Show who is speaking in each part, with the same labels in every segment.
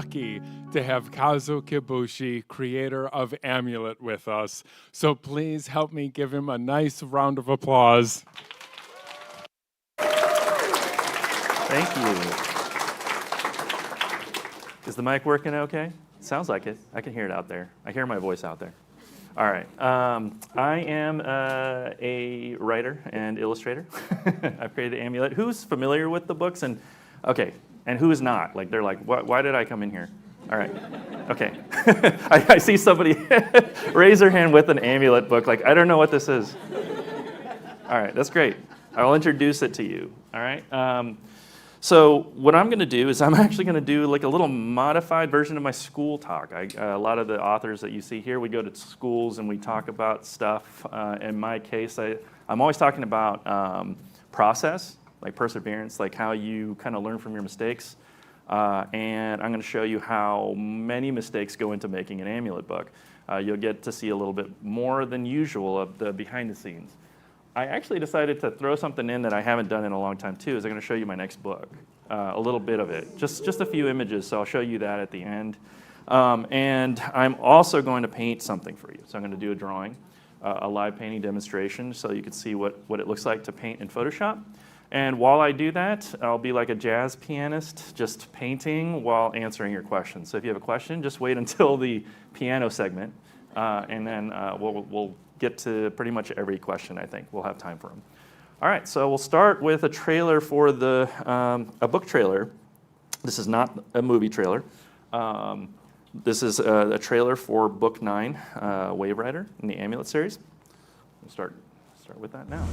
Speaker 1: lucky to have Kazu Kibuishi, creator of Amulet, with us. So please help me give him a nice round of applause.
Speaker 2: Thank you. Is the mic working okay? Sounds like it. I can hear it out there. I hear my voice out there. All right. I am a writer and illustrator. I've created Amulet. Who's familiar with the books? And who is not? Like, they're like, why did I come in here? All right. Okay. I see somebody raise their hand with an Amulet book. Like, I don't know what this is. All right. That's great. I'll introduce it to you. All right. So what I'm going to do is I'm actually going to do like a little modified version of my school talk. A lot of the authors that you see here, we go to schools and we talk about stuff. In my case, I'm always talking about process, like perseverance, like how you kind of learn from your mistakes. And I'm going to show you how many mistakes go into making an Amulet book. You'll get to see a little bit more than usual of the behind the scenes. I actually decided to throw something in that I haven't done in a long time too, is I'm going to show you my next book, a little bit of it, just a few images, so I'll show you that at the end. And I'm also going to paint something for you. So I'm going to do a drawing, a live painting demonstration, so you can see what it looks like to paint in Photoshop. And while I do that, I'll be like a jazz pianist, just painting while answering your questions. So if you have a question, just wait until the piano segment, and then we'll get to pretty much every question, I think. We'll have time for them. All right, so we'll start with a trailer for a book trailer. This is not a movie trailer. This is a trailer for Book 9, Wave Rider, in the Amulet series. We'll start with that now.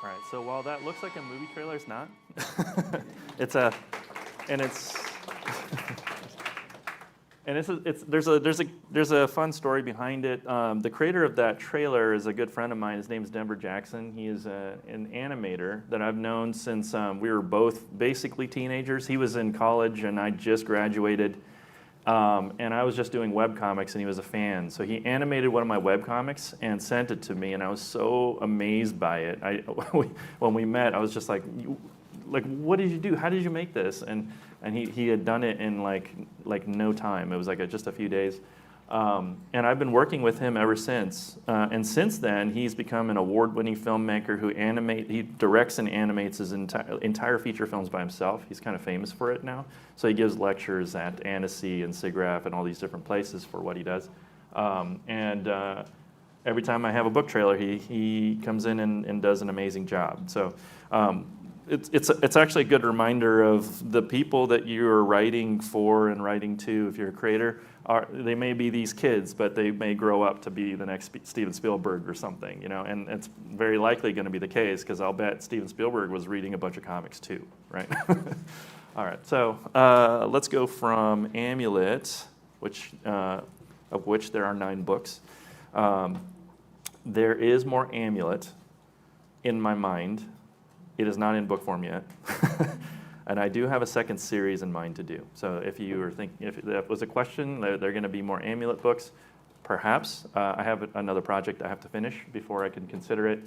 Speaker 2: All right, so while that looks like a movie trailer, it's not. There's a fun story behind it. The creator of that trailer is a good friend of mine. His name is Denver Jackson. He is an animator that I've known since we were both basically teenagers. He was in college and I just graduated. And I was just doing webcomics and he was a fan. So he animated one of my webcomics and sent it to me and I was so amazed by it. When we met, I was just like, what did you do? How did you make this? And he had done it in like no time. It was like just a few days. And I've been working with him ever since. And since then, he's become an award-winning filmmaker he directs and animates his entire feature films by himself. He's kind of famous for it now. So he gives lectures at Annecy and SIGGRAPH and all these different places for what he does. Every time I have a book trailer, he comes in and does an amazing job. So it's actually a good reminder of the people that you're writing for and writing to. If you're a creator, they may be these kids, but they may grow up to be the next Steven Spielberg or something, and it's very likely going to be the case because I'll bet Steven Spielberg was reading a bunch of comics too, right? All right, so let's go from Amulet, of which there are 9 books. There is more Amulet in my mind. It is not in book form yet. And I do have a second series in mind to do. So if you were thinking, if that was a question, there are going to be more Amulet books, perhaps. I have another project I have to finish before I can consider it.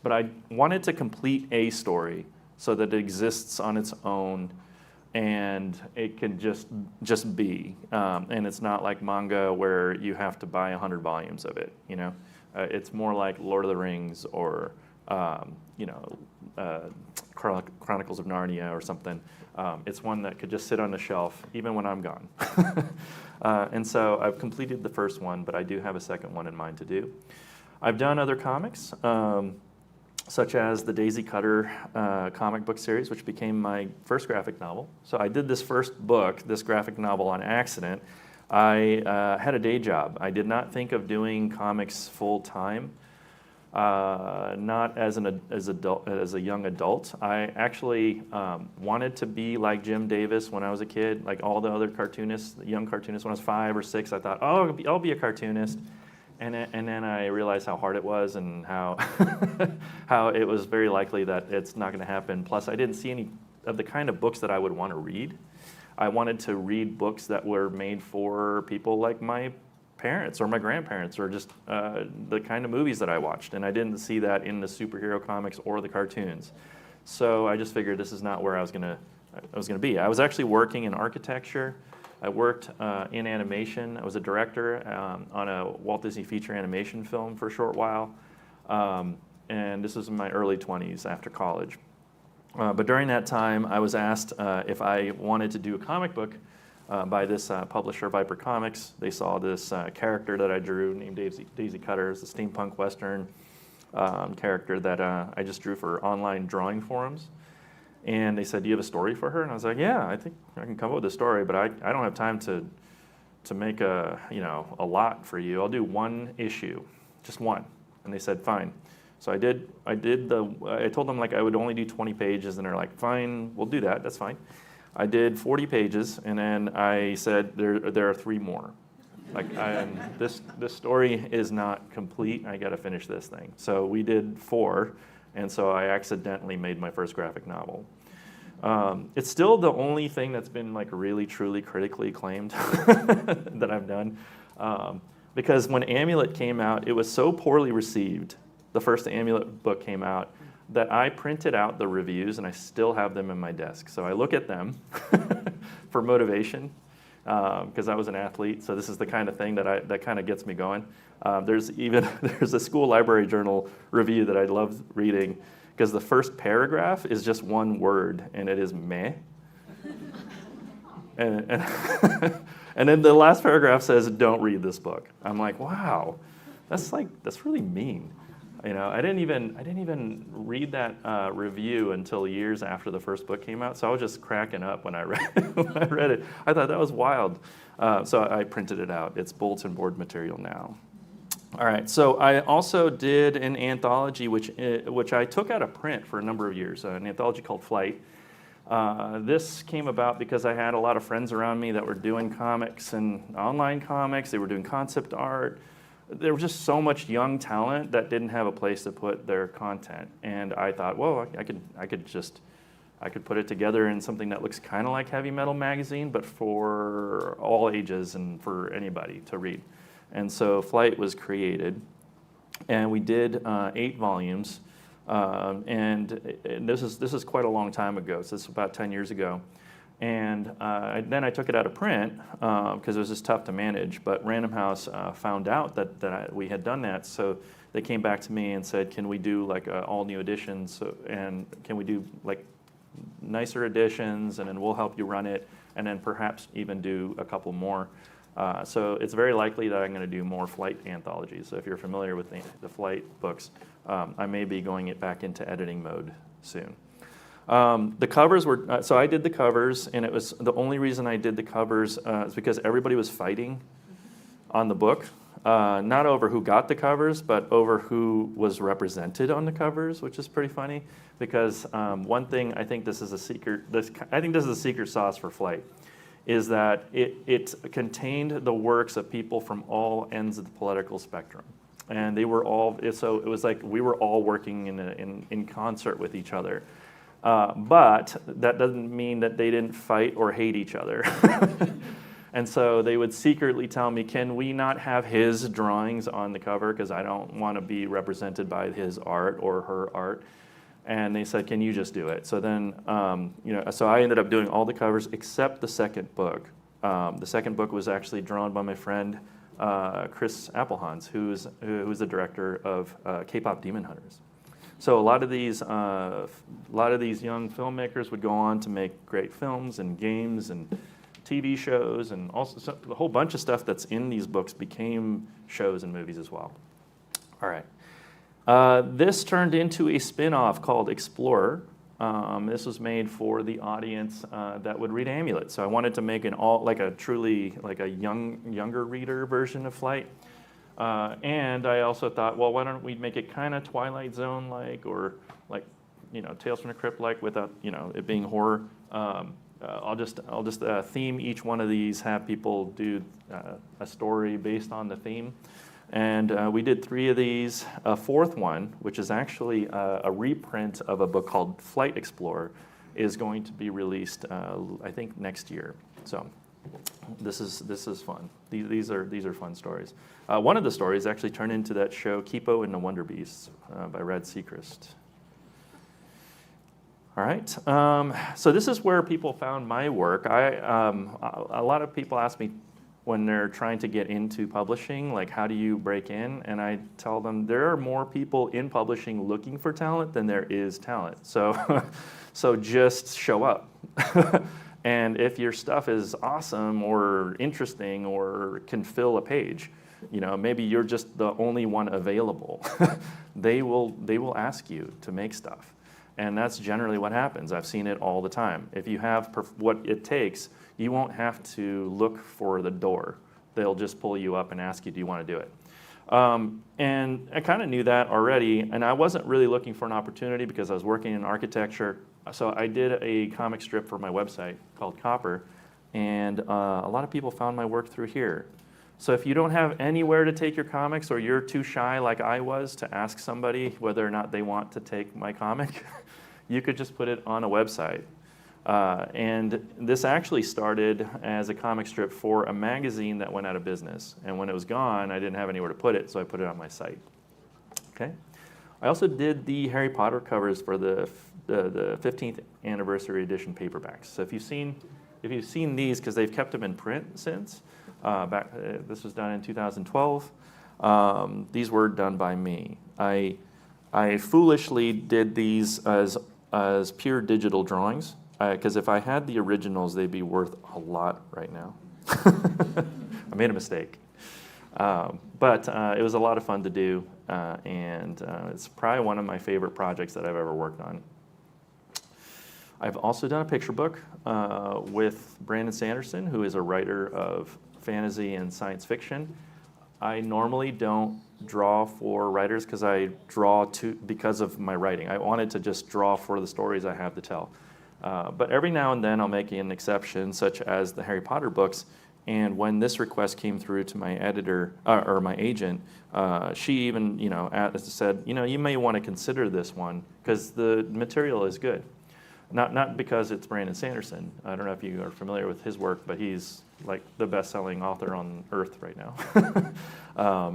Speaker 2: But I wanted to complete a story so that it exists on its own and it can just be. And it's not like manga where you have to buy 100 volumes of it, It's more like Lord of the Rings or, Chronicles of Narnia or something. It's one that could just sit on the shelf even when I'm gone. And so I've completed the first one, but I do have a second one in mind to do. I've done other comics, such as the Daisy Cutter comic book series, which became my first graphic novel. So I did this first book, this graphic novel, on accident. I had a day job. I did not think of doing comics full time. Not as a young adult. I actually wanted to be like Jim Davis when I was a kid, like all the other cartoonists, young cartoonists. When I was 5 or 6, I thought, oh, I'll be a cartoonist. And then I realized how hard it was and how how it was very likely that it's not going to happen. Plus, I didn't see any of the kind of books that I would want to read. I wanted to read books that were made for people like my parents or my grandparents or just the kind of movies that I watched. And I didn't see that in the superhero comics or the cartoons. So I just figured this is not where I was gonna be. I was actually working in architecture. I worked in animation. I was a director on a Walt Disney feature animation film for a short while. And this was in my early 20s after college. But during that time, I was asked if I wanted to do a comic book by this publisher, Viper Comics. They saw this character that I drew named Daisy Cutter. It's a steampunk western character that I just drew for online drawing forums. And they said, do you have a story for her? And I was like, yeah, I think I can come up with a story, but I don't have time to make a lot for you. I'll do 1 issue, just 1. And they said, fine. So I told them like I would only do 20 pages, and they're like, fine, we'll do that, that's fine. I did 40 pages, and then I said, there are 3 more. Like, this story is not complete. I got to finish this thing. So we did 4, and so I accidentally made my first graphic novel. It's still the only thing that's been like really, truly critically acclaimed that I've done. Because when Amulet came out, it was so poorly received, the first Amulet book came out, that I printed out the reviews and I still have them in my desk. So I look at them for motivation because I was an athlete. So this is the kind of thing that kind of gets me going. There's a school library journal review that I love reading because the first paragraph is just 1 word and it is meh. And then the last paragraph says, don't read this book. I'm like, wow, that's really mean. I didn't even read that review until years after the first book came out. So I was just cracking up when I read it. I thought that was wild. So I printed it out. It's bulletin board material now. All right. So I also did an anthology, which I took out of print for a number of years. An anthology called Flight. This came about because I had a lot of friends around me that were doing comics and online comics. They were doing concept art. There was just so much young talent that didn't have a place to put their content, and I thought, well, I could put it together in something that looks kind of like Heavy Metal Magazine, but for all ages and for anybody to read. And so Flight was created, and we did 8 volumes, and this is quite a long time ago. So this is about 10 years ago. And then I took it out of print because it was just tough to manage. But Random House found out that we had done that, so they came back to me and said, "Can we do like all new editions? And can we do like nicer editions? And then we'll help you run it, and then perhaps even do a couple more." So it's very likely that I'm going to do more Flight anthologies. So if you're familiar with the Flight books, I may be going back into editing mode soon. The covers were, so I did the covers, and it was, the only reason I did the covers is because everybody was fighting on the book. Not over who got the covers, but over who was represented on the covers, which is pretty funny. Because one thing, I think this is a secret. I think this is a secret sauce for Flight, is that it contained the works of people from all ends of the political spectrum, and they were all. So it was like we were all working in concert with each other. But that doesn't mean that they didn't fight or hate each other. And so they would secretly tell me, can we not have his drawings on the cover because I don't want to be represented by his art or her art. And they said, can you just do it? So then, so I ended up doing all the covers except the second book. The second book was actually drawn by my friend, Chris Applehans, who's the director of K-pop Demon Hunters. So a lot of these young filmmakers would go on to make great films and games and TV shows, and also a whole bunch of stuff that's in these books became shows and movies as well. All right. This turned into a spin-off called Explorer. This was made for the audience that would read Amulet. So I wanted to make a younger reader version of Flight. And I also thought, well, why don't we make it kind of Twilight Zone-like, or like, Tales from the Crypt-like, without, it being horror. I'll just theme each one of these, have people do a story based on the theme. And we did 3 of these. A 4th one, which is actually a reprint of a book called Flight Explorer, is going to be released, I think, next year. So this is fun. These are fun stories. One of the stories actually turned into that show Kipo and the Wonder Beasts by Red Seacrest. All right, so this is where people found my work. A lot of people ask me when they're trying to get into publishing, like, how do you break in? And I tell them there are more people in publishing looking for talent than there is talent. So, so just show up. And if your stuff is awesome or interesting or can fill a page, maybe you're just the only one available. They will ask you to make stuff. And that's generally what happens. I've seen it all the time. If you have what it takes, you won't have to look for the door. They'll just pull you up and ask you, do you want to do it? And I kind of knew that already, and I wasn't really looking for an opportunity because I was working in architecture. So I did a comic strip for my website called Copper, and a lot of people found my work through here. So if you don't have anywhere to take your comics, or you're too shy like I was to ask somebody whether or not they want to take my comic, you could just put it on a website. And this actually started as a comic strip for a magazine that went out of business. And when it was gone, I didn't have anywhere to put it, so I put it on my site. Okay. I also did the Harry Potter covers for the 15th anniversary edition paperbacks. So if you've seen these, because they've kept them in print since, this was done in 2012. These were done by me. I foolishly did these as pure digital drawings, because if I had the originals, they'd be worth a lot right now. I made a mistake. But it was a lot of fun to do, and it's probably one of my favorite projects that I've ever worked on. I've also done a picture book with Brandon Sanderson, who is a writer of fantasy and science fiction. I normally don't draw for writers because I draw because of my writing. I wanted to just draw for the stories I have to tell. But every now and then I'll make an exception, such as the Harry Potter books. And when this request came through to my editor, or my agent, she even said, you may want to consider this one because the material is good. Not because it's Brandon Sanderson. I don't know if you are familiar with his work, but he's like the best-selling author on Earth right now.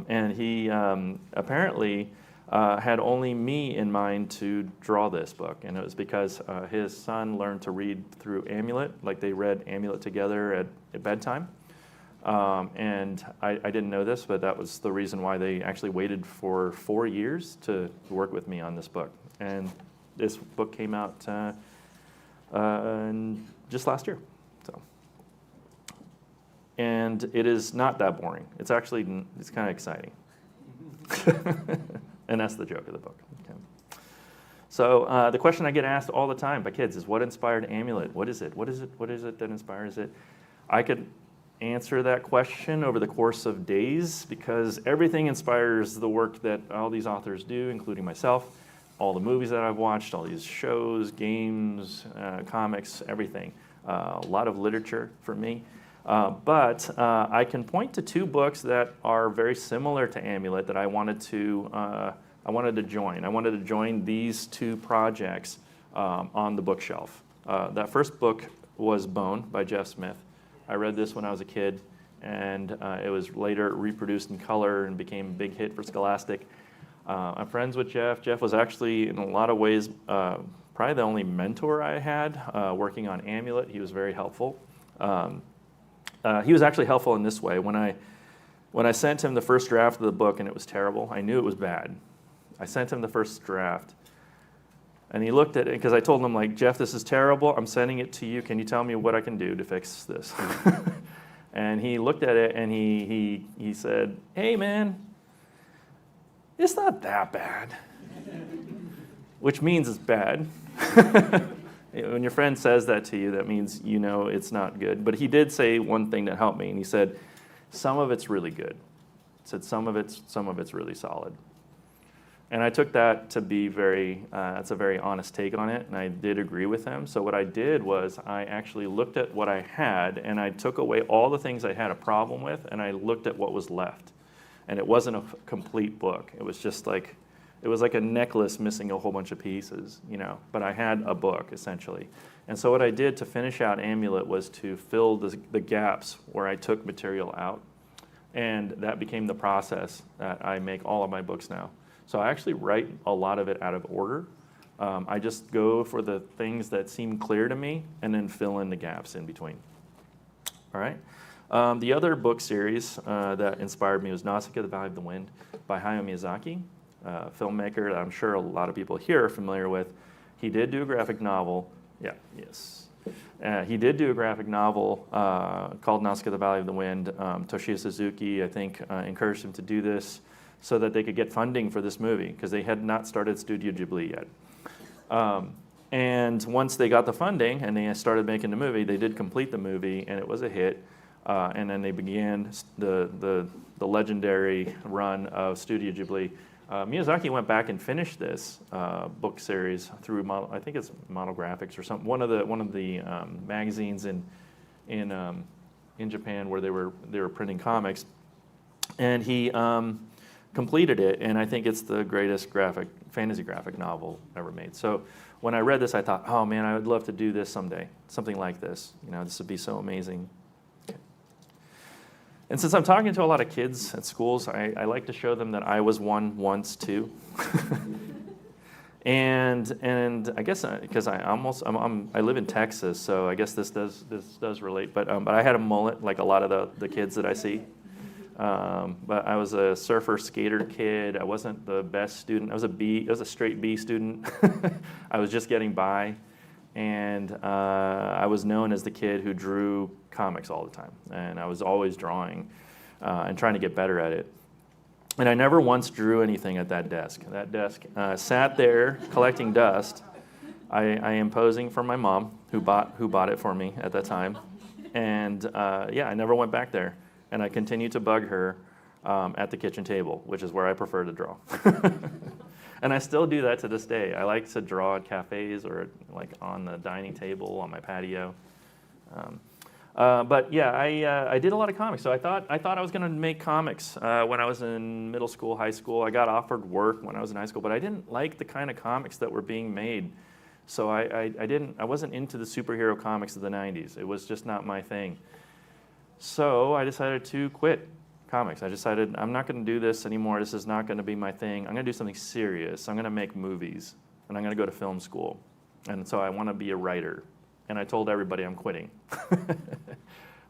Speaker 2: And he apparently had only me in mind to draw this book. And it was because his son learned to read through Amulet, like they read Amulet together at bedtime. And I didn't know this, but that was the reason why they actually waited for 4 years to work with me on this book. And this book came out just last year. And it is not that boring. It's kind of exciting. And that's the joke of the book. Okay. So the question I get asked all the time by kids is, what inspired Amulet? What is it? What is it? What is it that inspires it? I could answer that question over the course of days because everything inspires the work that all these authors do, including myself, all the movies that I've watched, all these shows, games, comics, everything. A lot of literature for me. But I can point to 2 books that are very similar to Amulet that I wanted to join. I wanted to join these 2 projects on the bookshelf. That first book was Bone by Jeff Smith. I read this when I was a kid, and it was later reproduced in color and became a big hit for Scholastic. I'm friends with Jeff. Jeff was actually, in a lot of ways, probably the only mentor I had working on Amulet. He was very helpful. He was actually helpful in this way. When I sent him the first draft of the book and it was terrible, I knew it was bad. I sent him the first draft, and he looked at it, because I told him, like, Jeff, this is terrible. I'm sending it to you. Can you tell me what I can do to fix this? And he looked at it, and he said, hey, man, it's not that bad, which means it's bad. When your friend says that to you, that means you know it's not good. But he did say one thing that helped me, and he said, some of it's really good. He said some of it's really solid. And I took that to be that's a very honest take on it, and I did agree with him. So what I did was I actually looked at what I had, and I took away all the things I had a problem with, and I looked at what was left. And it wasn't a complete book. It was just like, it was like a necklace missing a whole bunch of pieces, you know. But I had a book, essentially. And so what I did to finish out Amulet was to fill the gaps where I took material out. And that became the process that I make all of my books now. So I actually write a lot of it out of order. I just go for the things that seem clear to me and then fill in the gaps in between. All right. The other book series that inspired me was Nausicaa, The Valley of the Wind by Hayao Miyazaki, a filmmaker that I'm sure a lot of people here are familiar with. He did do a graphic novel. Yeah, yes. He did do a graphic novel called Nausicaa, The Valley of the Wind. Toshio Suzuki, I think, encouraged him to do this so that they could get funding for this movie, because they had not started Studio Ghibli yet. And once they got the funding and they started making the movie, they did complete the movie, and it was a hit. And then they began the legendary run of Studio Ghibli. Miyazaki went back and finished this book series through, I think it's Model Graphics or something, one of the magazines in Japan where they were printing comics, and he completed it, and I think it's the greatest fantasy graphic novel ever made. So when I read this, I thought, oh man, I would love to do this someday, something like this. You know, this would be so amazing. Okay. And since I'm talking to a lot of kids at schools, I like to show them that I was one once too. and I guess because I live in Texas, so I guess this does relate. But I had a mullet like a lot of the kids that I see. But I was a surfer skater kid. I wasn't the best student. I was a straight B student. I was just getting by, and I was known as the kid who drew comics all the time, and I was always drawing and trying to get better at it. And I never once drew anything at that desk. That desk sat there collecting dust. I am posing for my mom, who bought it for me at that time, and I never went back there. And I continue to bug her at the kitchen table, which is where I prefer to draw. And I still do that to this day. I like to draw at cafes or like on the dining table on my patio. But yeah, I did a lot of comics. So I thought I was going to make comics when I was in middle school, high school. I got offered work when I was in high school, but I didn't like the kind of comics that were being made. So I wasn't into the superhero comics of the 90s. It was just not my thing. So I decided to quit comics. I decided I'm not going to do this anymore. This is not going to be my thing. I'm going to do something serious. I'm going to make movies, and I'm going to go to film school. And so I want to be a writer. And I told everybody I'm quitting.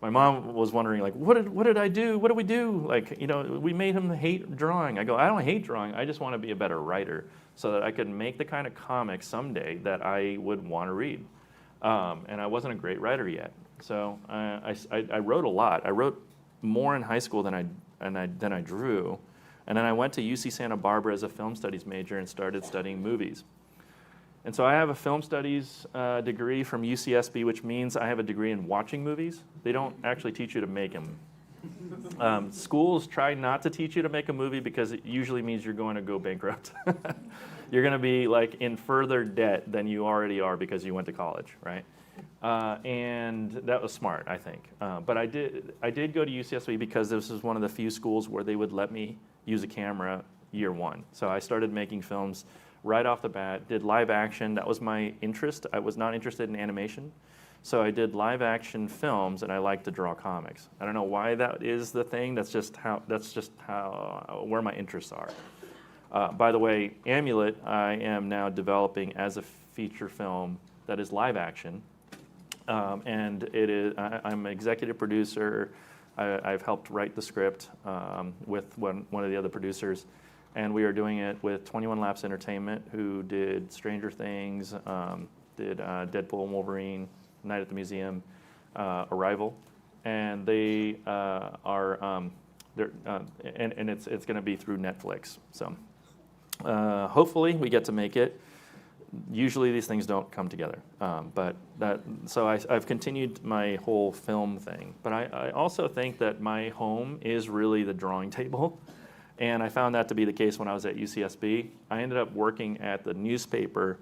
Speaker 2: My mom was wondering, like, what did I do? What did we do? Like, you know, we made him hate drawing. I go, I don't hate drawing. I just want to be a better writer so that I could make the kind of comics someday that I would want to read. And I wasn't a great writer yet. So I wrote a lot. I wrote more in high school than I drew, and then I went to UC Santa Barbara as a film studies major and started studying movies. And so I have a film studies degree from UCSB, which means I have a degree in watching movies. They don't actually teach you to make them. Schools try not to teach you to make a movie because it usually means you're going to go bankrupt. You're going to be like in further debt than you already are because you went to college, right? And that was smart, I think. But I did go to UCSB because this was one of the few schools where they would let me use a camera year one. So I started making films right off the bat, did live action. That was my interest. I was not interested in animation. So I did live action films, and I like to draw comics. I don't know why that is the thing. That's just how where my interests are. By the way, Amulet, I am now developing as a feature film that is live action, and it is. I'm an executive producer. I've helped write the script with one of the other producers, and we are doing it with 21 Laps Entertainment, who did Stranger Things, did Deadpool and Wolverine, Night at the Museum, Arrival, and they are and it's going to be through Netflix. So hopefully we get to make it. Usually these things don't come together, so I've continued my whole film thing. But I also think that my home is really the drawing table, and I found that to be the case when I was at UCSB. I ended up working at the newspaper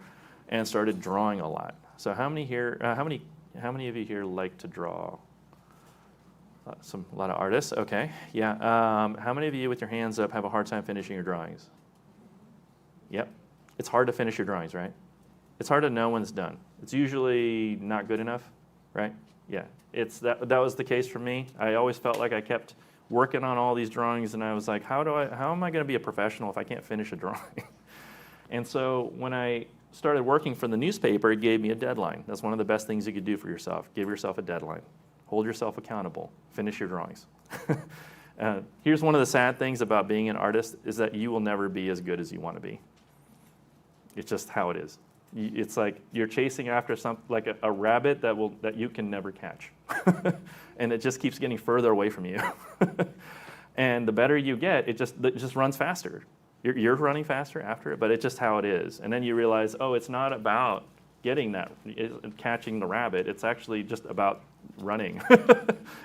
Speaker 2: and started drawing a lot. So how many here? How many of you here like to draw? A lot of artists. Okay, yeah. How many of you, with your hands up, have a hard time finishing your drawings? Yep. It's hard to finish your drawings, right? It's hard to know when it's done. It's usually not good enough, right? Yeah. That was the case for me. I always felt like I kept working on all these drawings, and I was like, how am I going to be a professional if I can't finish a drawing? And so when I started working for the newspaper, it gave me a deadline. That's one of the best things you could do for yourself. Give yourself a deadline. Hold yourself accountable. Finish your drawings. Here's one of the sad things about being an artist is that you will never be as good as you want to be. It's just how it is. It's like you're chasing after like a rabbit that you can never catch. And it just keeps getting further away from you. And the better you get, it just runs faster. You're running faster after it, but it's just how it is. And then you realize, oh, it's not about catching the rabbit. It's actually just about running.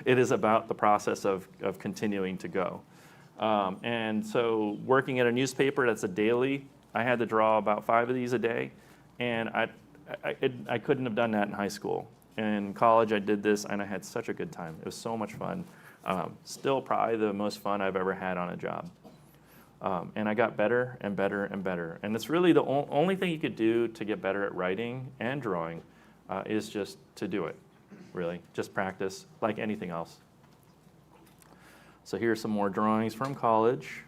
Speaker 2: It is about the process of continuing to go. And so working at a newspaper that's a daily, I had to draw about 5 of these a day. And I couldn't have done that in high school. In college, I did this, and I had such a good time. It was so much fun. Still probably the most fun I've ever had on a job. And I got better and better and better. And it's really the only thing you could do to get better at writing and drawing is just to do it, really. Just practice like anything else. So here's some more drawings from college.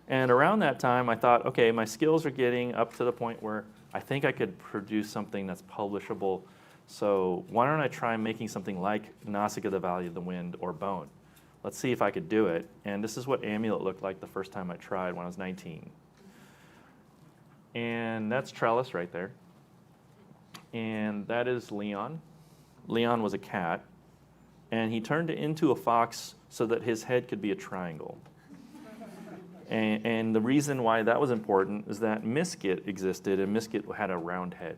Speaker 2: And around that time, I thought, okay, my skills are getting up to the point where I think I could produce something that's publishable. So why don't I try making something like Nausicaa, the Valley of the Wind, or Bone? Let's see if I could do it. And this is what Amulet looked like the first time I tried when I was 19. And that's Trellis right there. And that is Leon. Leon was a cat. And he turned it into a fox so that his head could be a triangle. And the reason why that was important is that Misket existed, and Misket had a round head.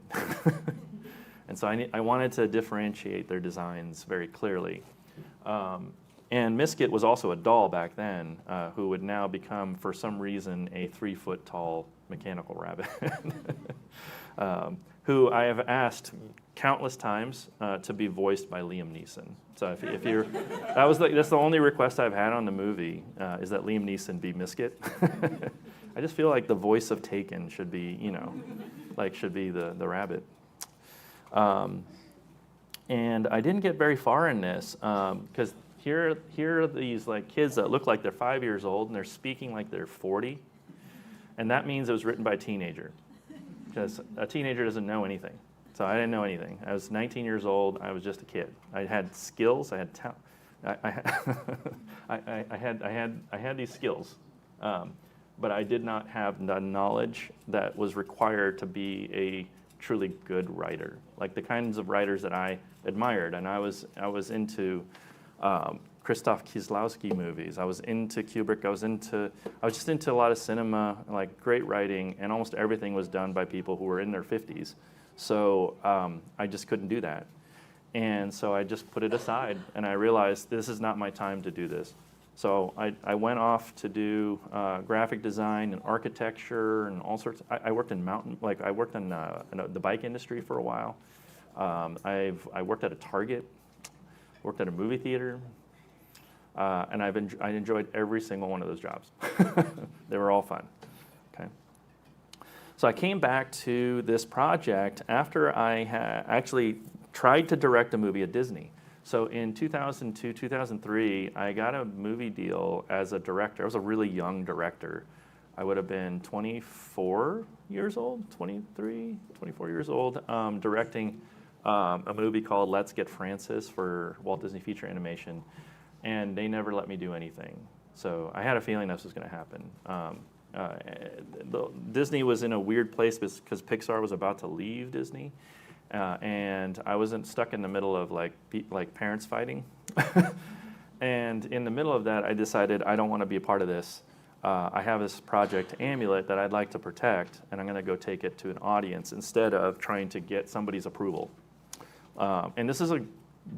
Speaker 2: And so I wanted to differentiate their designs very clearly. And Misket was also a doll back then, who would now become, for some reason, a 3-foot-tall mechanical rabbit, who I have asked countless times to be voiced by Liam Neeson. So if you're, that's the only request I've had on the movie, is that Liam Neeson be Misket. I just feel like the voice of Taken should be, should be the rabbit. And I didn't get very far in this, because here are these kids that look like they're 5 years old, and they're speaking like they're 40. And that means it was written by a teenager, because a teenager doesn't know anything. So I didn't know anything. I was 19 years old. I was just a kid. I had skills. I had talent. I had these skills, but I did not have the knowledge that was required to be a truly good writer, like the kinds of writers that I admired. And I was into Krzysztof Kieslowski movies. I was into Kubrick. I was just into a lot of cinema, like great writing, and almost everything was done by people who were in their 50s. So I just couldn't do that. And so I just put it aside, and I realized this is not my time to do this. So I went off to do graphic design and architecture and all sorts. I worked in I worked in the bike industry for a while. I worked at a Target, worked at a movie theater, and I enjoyed every single one of those jobs. They were all fun. Okay. So I came back to this project after I had actually tried to direct a movie at Disney. So in 2002, 2003, I got a movie deal as a director. I was a really young director. I would have been 24 years old, 23, 24 years old, directing a movie called Let's Get Francis for Walt Disney Feature Animation. And they never let me do anything. So I had a feeling this was going to happen. Disney was in a weird place because Pixar was about to leave Disney. And I wasn't stuck in the middle of like parents fighting. And in the middle of that, I decided I don't want to be a part of this. I have this project, Amulet, that I'd like to protect, and I'm going to go take it to an audience instead of trying to get somebody's approval. And this is a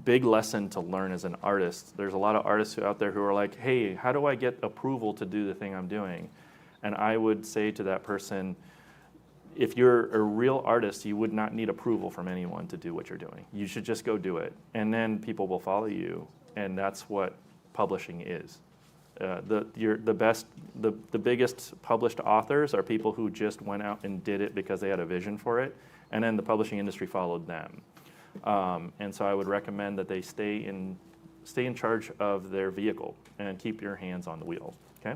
Speaker 2: big lesson to learn as an artist. There's a lot of artists out there who are like, hey, how do I get approval to do the thing I'm doing? And I would say to that person, if you're a real artist, you would not need approval from anyone to do what you're doing. You should just go do it, and then people will follow you, and that's what publishing is. The biggest published authors are people who just went out and did it because they had a vision for it, and then the publishing industry followed them. And so I would recommend that they stay in charge of their vehicle and keep your hands on the wheel. Okay.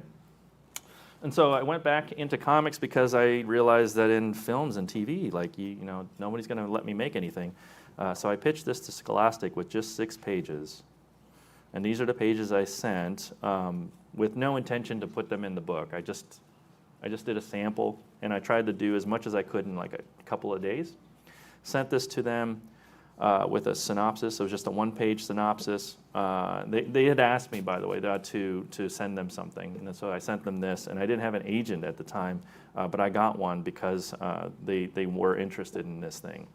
Speaker 2: And so I went back into comics because I realized that in films and TV, nobody's going to let me make anything. So I pitched this to Scholastic with just 6 pages. And these are the pages I sent with no intention to put them in the book. I just did a sample, and I tried to do as much as I could in like a couple of days. Sent this to them with a synopsis. It was just a 1-page synopsis. They had asked me, by the way, to send them something. And so I sent them this. And I didn't have an agent at the time, but I got one because they were interested in this thing.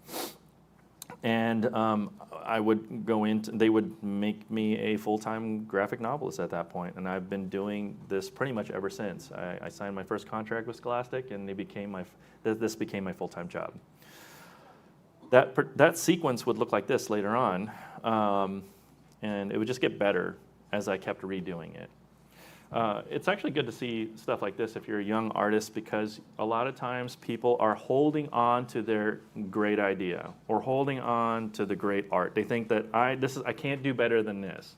Speaker 2: And I would go into, they would make me a full-time graphic novelist at that point. And I've been doing this pretty much ever since. I signed my first contract with Scholastic, and this became my full-time job. That sequence would look like this later on, and it would just get better as I kept redoing it. It's actually good to see stuff like this if you're a young artist, because a lot of times people are holding on to their great idea or holding on to the great art. They think that I can't do better than this.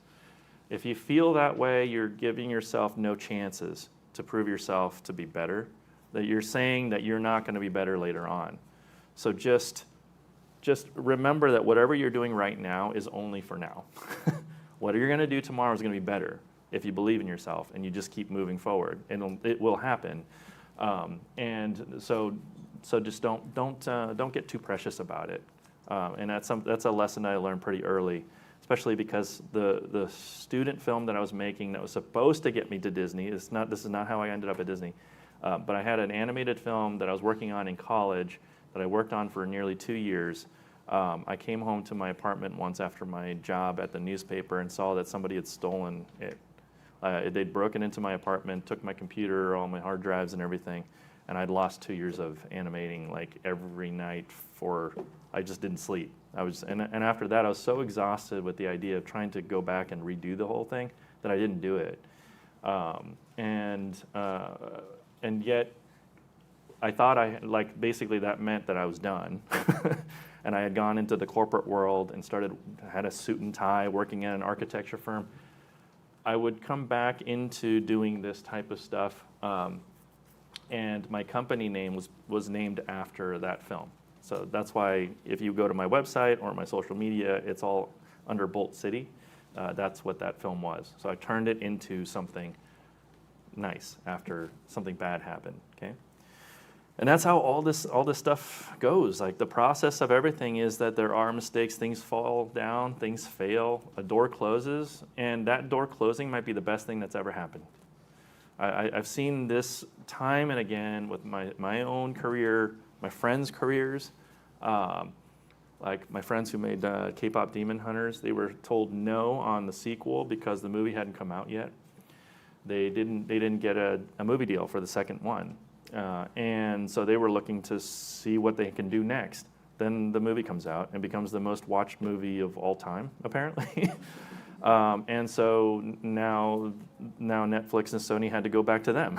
Speaker 2: If you feel that way, you're giving yourself no chances to prove yourself to be better, that you're saying that you're not going to be better later on. So just remember that whatever you're doing right now is only for now. What you're going to do tomorrow is going to be better if you believe in yourself and you just keep moving forward, and it will happen. And so just don't get too precious about it. And that's a lesson I learned pretty early, especially because the student film that I was making that was supposed to get me to Disney. This is not how I ended up at Disney. But I had an animated film that I was working on in college that I worked on for nearly 2 years. I came home to my apartment once after my job at the newspaper and saw that somebody had stolen it. They'd broken into my apartment, took my computer, all my hard drives and everything, and I'd lost 2 years of animating like every night I just didn't sleep. And after that I was so exhausted with the idea of trying to go back and redo the whole thing that I didn't do it. And yet I thought basically that meant that I was done. And I had gone into the corporate world and had a suit and tie working at an architecture firm. I would come back into doing this type of stuff, and my company name was named after that film. So that's why if you go to my website or my social media, it's all under Bolt City. That's what that film was. So I turned it into something nice after something bad happened. Okay. And that's how all this stuff goes. Like the process of everything is that there are mistakes, things fall down, things fail, a door closes, and that door closing might be the best thing that's ever happened. I've seen this time and again with my own career, my friends' careers. Like my friends who made K-pop Demon Hunters, they were told no on the sequel because the movie hadn't come out yet. They didn't get a movie deal for the second one. And so they were looking to see what they can do next. Then the movie comes out and becomes the most watched movie of all time, apparently. And so now Netflix and Sony had to go back to them.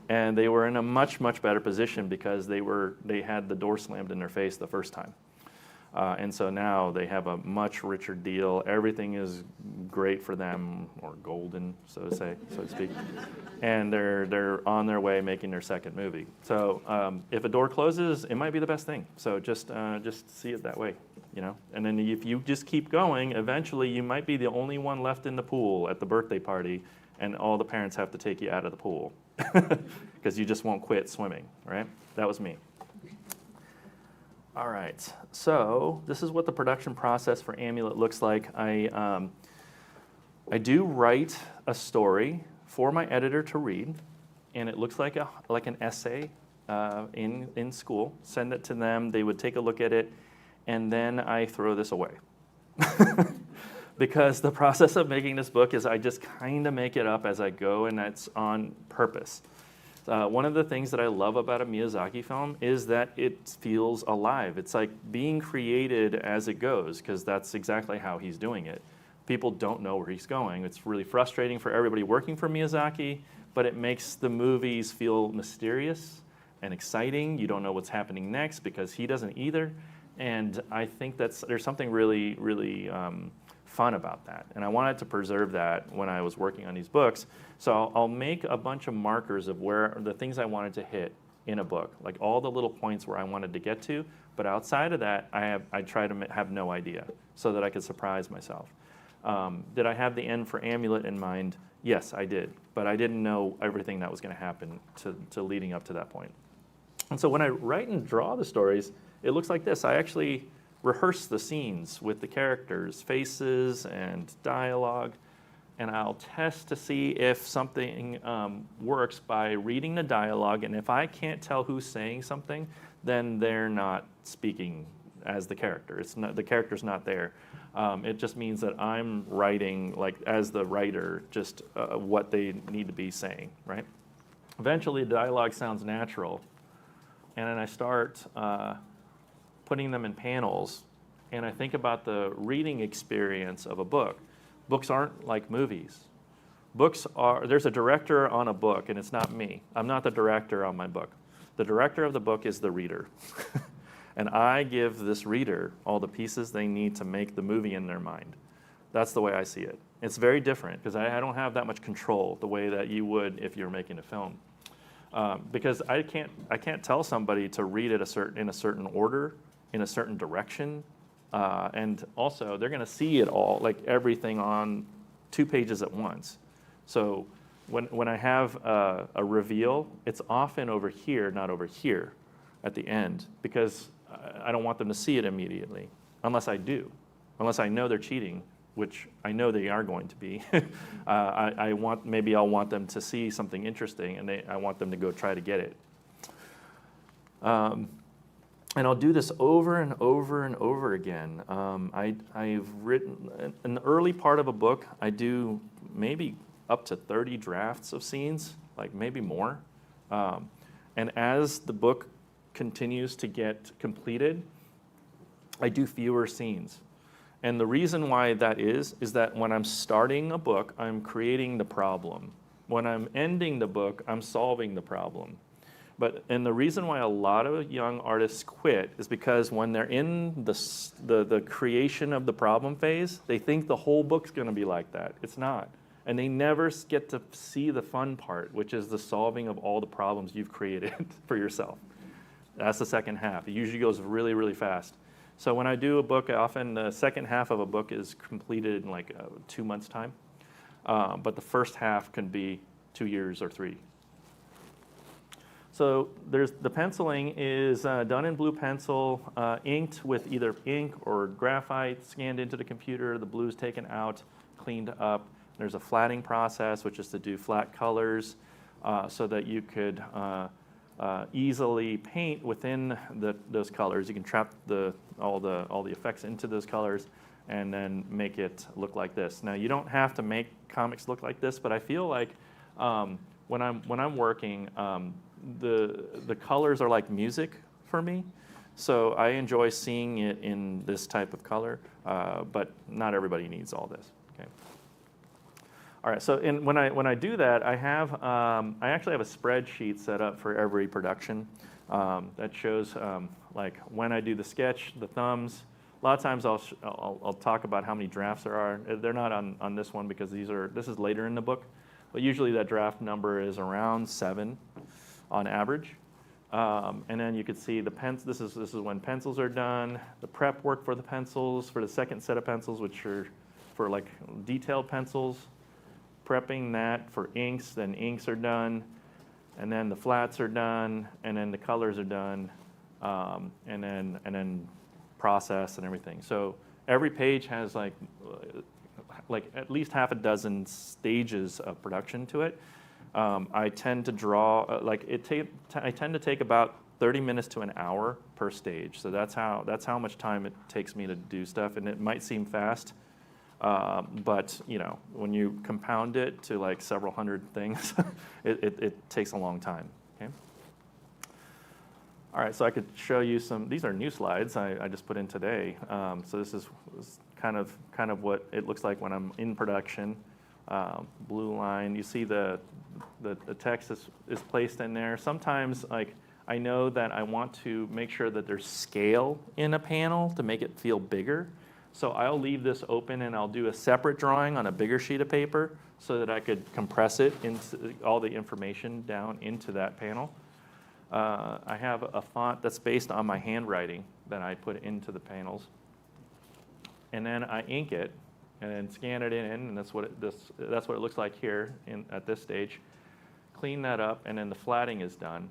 Speaker 2: And they were in a much, much better position because they had the door slammed in their face the first time. And so now they have a much richer deal. Everything is great for them, or golden, so to speak. And they're on their way making their second movie. So if a door closes, it might be the best thing. So just see it that way, you know. And then if you just keep going, eventually you might be the only one left in the pool at the birthday party, and all the parents have to take you out of the pool because you just won't quit swimming, right? That was me. All right, so this is what the production process for Amulet looks like. I do write a story for my editor to read, and it looks like an essay in school. Send it to them, they would take a look at it, and then I throw this away. Because the process of making this book is I just kind of make it up as I go, and that's on purpose. One of the things that I love about a Miyazaki film is that it feels alive. It's like being created as it goes, because that's exactly how he's doing it. People don't know where he's going. It's really frustrating for everybody working for Miyazaki, but it makes the movies feel mysterious and exciting. You don't know what's happening next because he doesn't either. And I think there's something really, really fun about that. And I wanted to preserve that when I was working on these books. So I'll make a bunch of markers of where the things I wanted to hit in a book, like all the little points where I wanted to get to. But outside of that, I try to have no idea so that I could surprise myself. Did I have the end for Amulet in mind? Yes, I did. But I didn't know everything that was going to happen to leading up to that point. And so when I write and draw the stories, it looks like this. I actually rehearse the scenes with the characters' faces and dialogue, and I'll test to see if something works by reading the dialogue, and if I can't tell who's saying something, then they're not speaking as the character. The character's not there. It just means that I'm writing, like as the writer, just what they need to be saying, right? Eventually, the dialogue sounds natural, and then I start putting them in panels, and I think about the reading experience of a book. Books aren't like movies. There's a director on a book, and it's not me. I'm not the director on my book. The director of the book is the reader. And I give this reader all the pieces they need to make the movie in their mind. That's the way I see it. It's very different, because I don't have that much control the way that you would if you're making a film. Because I can't tell somebody to read it in a certain order, in a certain direction, and also they're going to see it all, like everything on 2 pages at once. So when I have a reveal, it's often over here, not over here at the end, because I don't want them to see it immediately, unless I do, unless I know they're cheating, which I know they are going to be. Maybe I'll want them to see something interesting, and I want them to go try to get it. And I'll do this over and over and over again. I've written, in the early part of a book, I do maybe up to 30 drafts of scenes, like maybe more. And as the book continues to get completed, I do fewer scenes. And the reason why that is that when I'm starting a book, I'm creating the problem. When I'm ending the book, I'm solving the problem. And the reason why a lot of young artists quit is because when they're in the creation of the problem phase, they think the whole book's going to be like that. It's not. And they never get to see the fun part, which is the solving of all the problems you've created for yourself. That's the second half. It usually goes really, really fast. So when I do a book, often the second half of a book is completed in like 2 months' time. But the first half can be 2 years or 3. So the penciling is done in blue pencil, inked with either ink or graphite, scanned into the computer. The blue's taken out, cleaned up. There's a flatting process, which is to do flat colors so that you could easily paint within those colors. You can trap all the effects into those colors and then make it look like this. Now, you don't have to make comics look like this, but I feel like when I'm working, the colors are like music for me. So I enjoy seeing it in this type of color, but not everybody needs all this. Okay. All right. So when I do that, I actually have a spreadsheet set up for every production that shows like when I do the sketch, the thumbs. A lot of times I'll talk about how many drafts there are. They're not on this one because this is later in the book, but usually that draft number is around 7 on average. And then you could see the pens. This is when pencils are done. The prep work for the pencils, for the second set of pencils, which are for like detailed pencils. Prepping that for inks. Then inks are done, and then the flats are done, and then the colors are done, and then process and everything. So every page has like at least half a dozen stages of production to it. I tend to draw I tend to take about 30 minutes to an hour per stage. So that's how much time it takes me to do stuff, and it might seem fast, but when you compound it to like several hundred things, it takes a long time. Okay. All right, so I could show you some. These are new slides I just put in today. So this is kind of what it looks like when I'm in production. Blue line. You see the text is placed in there. Sometimes I know that I want to make sure that there's scale in a panel to make it feel bigger. So I'll leave this open and I'll do a separate drawing on a bigger sheet of paper so that I could compress it into all the information down into that panel. I have a font that's based on my handwriting that I put into the panels. And then I ink it and then scan it in, and that's what it looks like here at this stage. Clean that up, and then the flatting is done.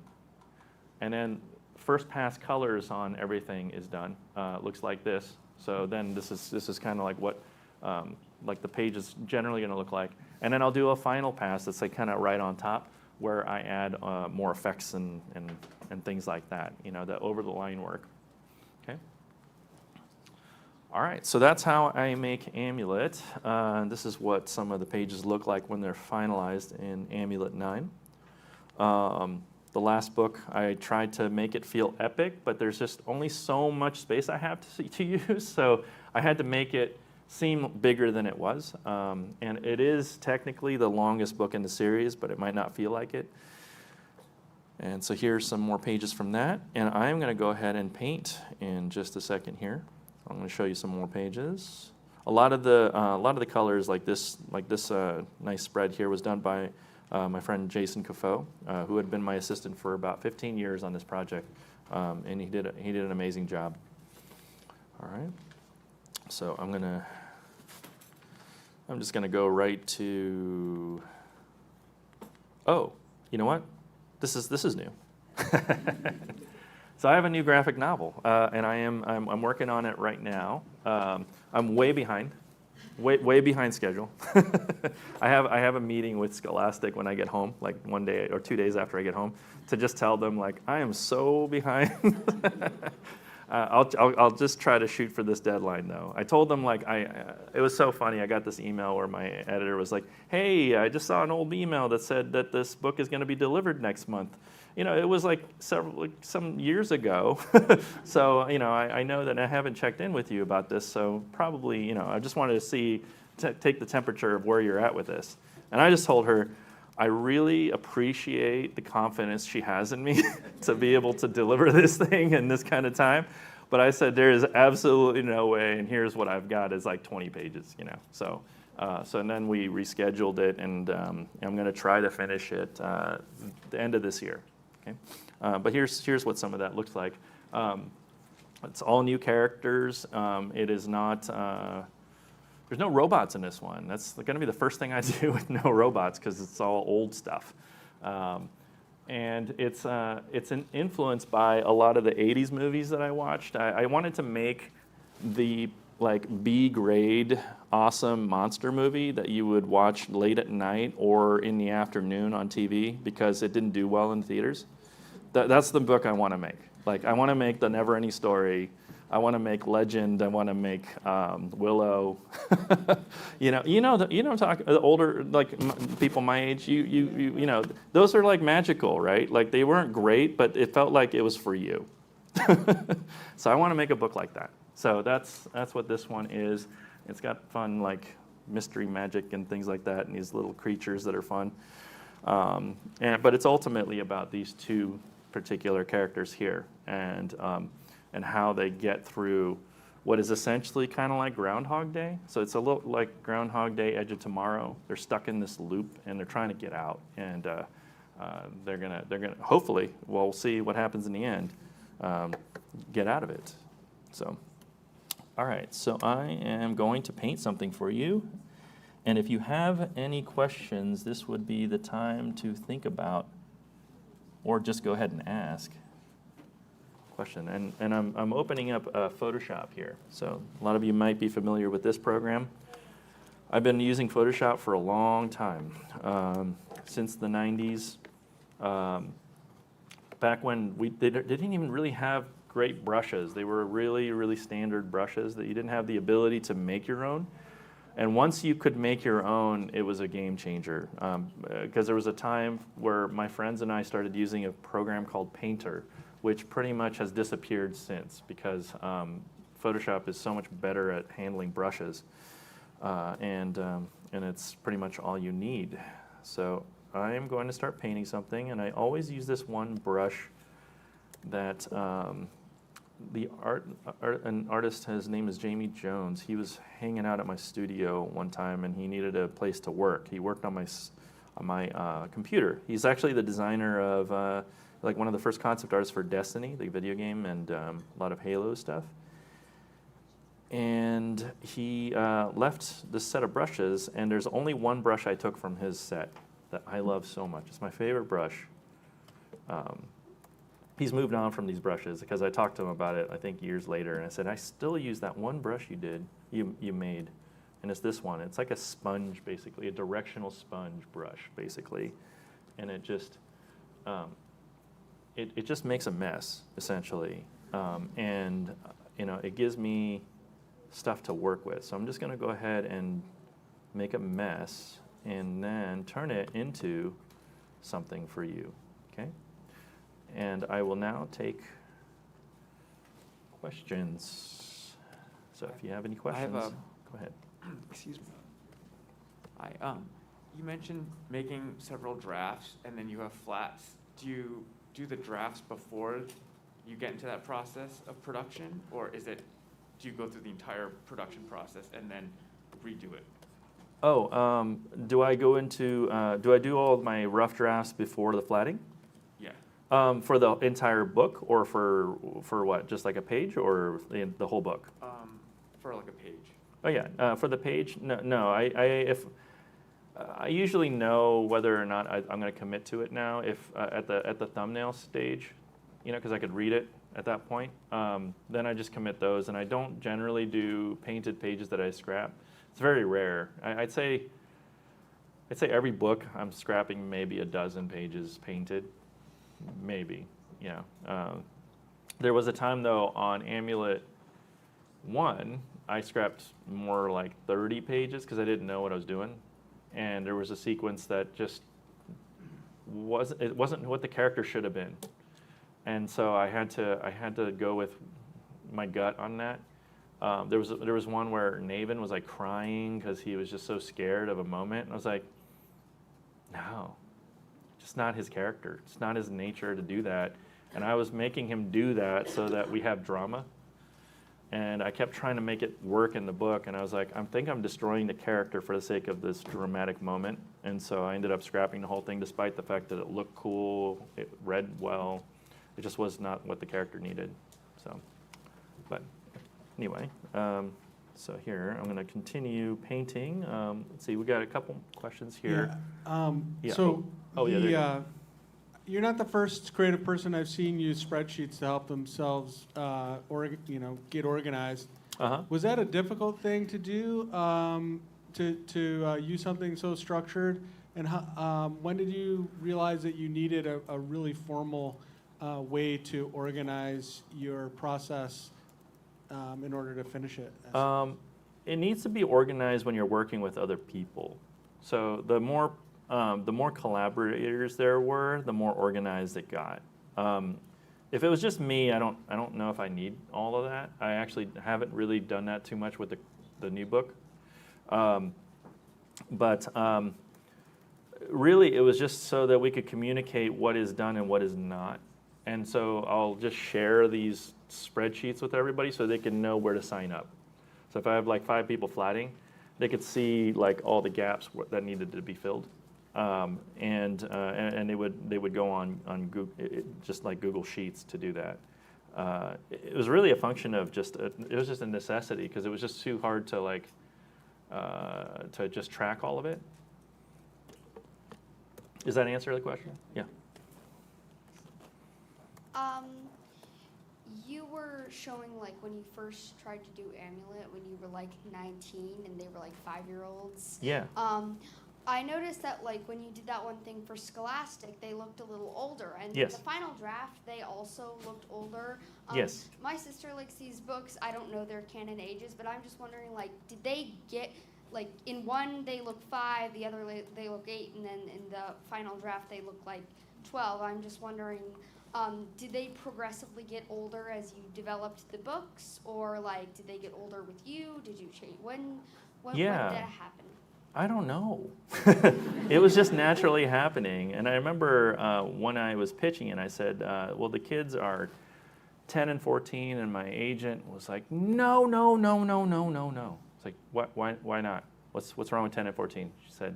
Speaker 2: And then first pass colors on everything is done. Looks like this. So then this is kind of like what like the page is generally going to look like. And then I'll do a final pass that's like kind of right on top, where I add more effects and things like that. The over the line work. Okay. All right, so that's how I make Amulet. This is what some of the pages look like when they're finalized in Amulet 9. The last book, I tried to make it feel epic, but there's just only so much space I have to use, so I had to make it seem bigger than it was. And it is technically the longest book in the series, but it might not feel like it. And so here's some more pages from that, and I'm going to go ahead and paint in just a second here. I'm going to show you some more pages. A lot of the colors, like this nice spread here, was done by my friend Jason Cafoe, who had been my assistant for about 15 years on this project, and he did an amazing job. All right, so I'm just gonna go right to. Oh, you know what? This is new. So I have a new graphic novel, and I'm working on it right now. I'm way behind schedule. I have a meeting with Scholastic when I get home, like 1 day or 2 days after I get home, to just tell them like I am so behind. I'll just try to shoot for this deadline though. I told them like it was so funny. I got this email where my editor was like, "Hey, I just saw an old email that said that this book is going to be delivered next month." It was like some years ago. So, I know that I haven't checked in with you about this. So probably, I just wanted to take the temperature of where you're at with this. And I just told her, I really appreciate the confidence she has in me to be able to deliver this thing in this kind of time. But I said, there is absolutely no way. And here's what I've got is like 20 pages, So and then we rescheduled it, and I'm going to try to finish it the end of this year. Okay, but here's what some of that looks like. It's all new characters. It is not. There's no robots in this one. That's going to be the first thing I do with no robots because it's all old stuff. And it's influenced by a lot of the '80s movies that I watched. I wanted to make the B-grade awesome monster movie that you would watch late at night or in the afternoon on TV because it didn't do well in theaters. That's the book I want to make. Like, I want to make the never-ending story. I want to make Legend. I want to make Willow. I'm talking. The older, like people my age, you know, those are like magical, right? Like, they weren't great, but it felt like it was for you. So I want to make a book like that. So that's what this one is. It's got fun, like, mystery magic and things like that, and these little creatures that are fun. But it's ultimately about these two particular characters here, and how they get through what is essentially kind of like Groundhog Day. So it's a little like Groundhog Day, Edge of Tomorrow. They're stuck in this loop, and they're trying to get out, and they're gonna hopefully, we'll see what happens in the end, get out of it. So, all right. So I am going to paint something for you. And if you have any questions, this would be the time to think about, or just go ahead and ask question. And I'm opening up Photoshop here. So a lot of you might be familiar with this program. I've been using Photoshop for a long time, since the 90s. Back when they didn't even really have great brushes. They were really, really standard brushes that you didn't have the ability to make your own. And once you could make your own, it was a game changer. Because there was a time where my friends and I started using a program called Painter, which pretty much has disappeared since, because Photoshop is so much better at handling brushes. And it's pretty much all you need. So I am going to start painting something, and I always use this one brush that an artist, his name is Jamie Jones. He was hanging out at my studio one time, and he needed a place to work. He worked on my computer. He's actually the designer of like one of the first concept artists for Destiny, the video game, and a lot of Halo stuff. And he left this set of brushes, and there's only one brush I took from his set that I love so much. It's my favorite brush. He's moved on from these brushes because I talked to him about it, I think, years later, and I said, I still use that one brush you made, and it's this one. It's like a sponge, basically, a directional sponge brush, basically, and it just it just makes a mess, essentially, and it gives me stuff to work with. So I'm just going to go ahead and make a mess and then turn it into something for you, okay? And I will now take questions. So if you have any questions, go ahead.
Speaker 3: Excuse me. You mentioned making several drafts and then you have flats. Do you do the drafts before you get into that process of production, or do you go through the entire production process and then redo it?
Speaker 2: Oh, do I do all of my rough drafts before the flatting?
Speaker 3: Yeah.
Speaker 2: For the entire book, or for what? Just like a page, or the whole book?
Speaker 3: For like a page.
Speaker 2: Oh yeah, for the page. No. I usually know whether or not I'm going to commit to it now. If at the thumbnail stage, because I could read it at that point, then I just commit those, and I don't generally do painted pages that I scrap. It's very rare. I'd say every book I'm scrapping maybe a dozen pages painted. Maybe, yeah. There was a time, though, on Amulet 1, I scrapped more like 30 pages because I didn't know what I was doing. And there was a sequence that just wasn't what the character should have been. And so I had to go with my gut on that. There was one where Naven was like crying because he was just so scared of a moment. And I was like, no. It's not his character. It's not his nature to do that. And I was making him do that so that we have drama. And I kept trying to make it work in the book. And I was like, I think I'm destroying the character for the sake of this dramatic moment. And so I ended up scrapping the whole thing, despite the fact that it looked cool, it read well. It just was not what the character needed. So, but anyway, so here I'm going to continue painting. Let's see, we got a couple questions here.
Speaker 4: Yeah.
Speaker 2: So.
Speaker 4: Yeah, you're not the first creative person I've seen use spreadsheets to help themselves, get organized.
Speaker 2: Uh-huh.
Speaker 4: Was that a difficult thing to do, to use something so structured? And when did you realize that you needed a really formal way to organize your process in order to finish it?
Speaker 2: It needs to be organized when you're working with other people. So the more collaborators there were, the more organized it got. If it was just me, I don't know if I need all of that. I actually haven't really done that too much with the new book. But really, it was just so that we could communicate what is done and what is not. And so I'll just share these spreadsheets with everybody so they can know where to sign up. So if I have like 5 people flatting, they could see like all the gaps that needed to be filled. And they would go on Google, just like Google Sheets to do that. It was really a function of it was just a necessity because it was just too hard to to just track all of it. Does that answer the question? Yeah.
Speaker 5: You were showing like when you first tried to do Amulet when you were like 19 and they were like 5-year-olds.
Speaker 2: Yeah.
Speaker 5: I noticed that like when you did that one thing for Scholastic, they looked a little older, and
Speaker 2: Yes.
Speaker 5: the final draft they also looked older.
Speaker 2: Yes.
Speaker 5: My sister likes these books. I don't know their canon ages, but I'm just wondering like, did they get like in one they look 5, the other they look 8, and then in the final draft they look like 12. I'm just wondering, did they progressively get older as you developed the books, or like did they get older with you? Did you change when did that happen?
Speaker 2: I don't know. It was just naturally happening. And I remember when I was pitching it, I said, well, the kids are 10 and 14, and my agent was like, no. It's like, why not? What's wrong with 10 and 14? She said,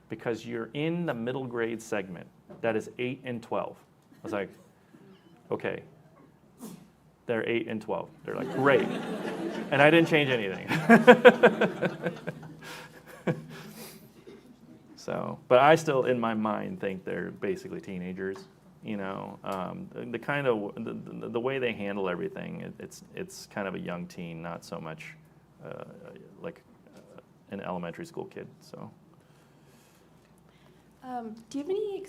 Speaker 2: because you're in the middle grade segment. That is 8 and 12. I was like, okay. They're 8 and 12. They're like, great. And I didn't change anything. So, but I still, in my mind, think they're basically teenagers. You know, the kind of the way they handle everything, it's kind of a young teen, not so much like an elementary school kid. So.
Speaker 6: Do you have any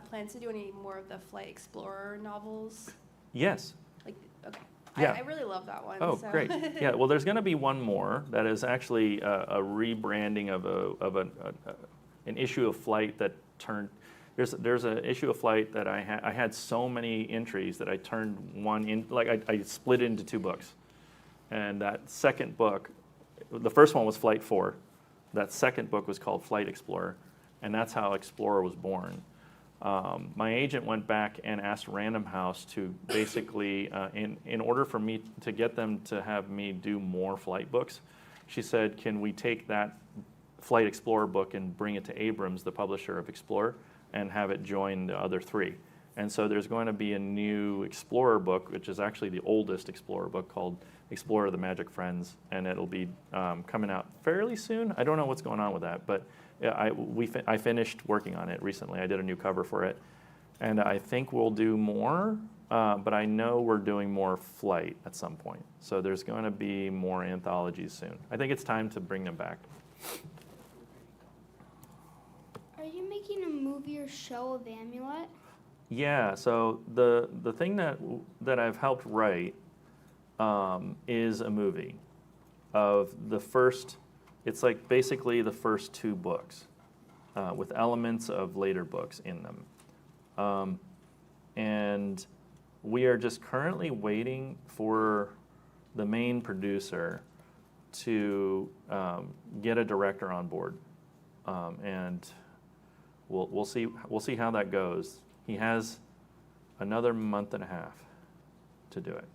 Speaker 6: plans to do any more of the Flight Explorer novels?
Speaker 2: Yes.
Speaker 6: Like, okay.
Speaker 2: Yeah.
Speaker 6: I really love that one.
Speaker 2: Oh,
Speaker 6: so.
Speaker 2: great. Yeah. Well, there's going to be one more that is actually a rebranding of an issue of Flight that turned. There's an issue of Flight that I had so many entries that I turned one in, like I split it into 2 books. And that second book, the first one was Flight 4. That second book was called Flight Explorer. And that's how Explorer was born. My agent went back and asked Random House to basically, in order for me to get them to have me do more Flight books, she said, can we take that Flight Explorer book and bring it to Abrams, the publisher of Explorer, and have it join the other 3. And so there's going to be a new Explorer book, which is actually the oldest Explorer book, called Explorer: The Magic Friends, and it'll be coming out fairly soon. I don't know what's going on with that, but I finished working on it recently. I did a new cover for it, and I think we'll do more, but I know we're doing more Flight at some point. So there's going to be more anthologies soon. I think it's time to bring them back.
Speaker 7: Are you making a movie or show of Amulet?
Speaker 2: Yeah, so the thing that I've helped write is a movie of the first, it's like basically the first 2 books with elements of later books in them. And we are just currently waiting for the main producer to get a director on board. And we'll see how that goes. He has another month and a half to do it.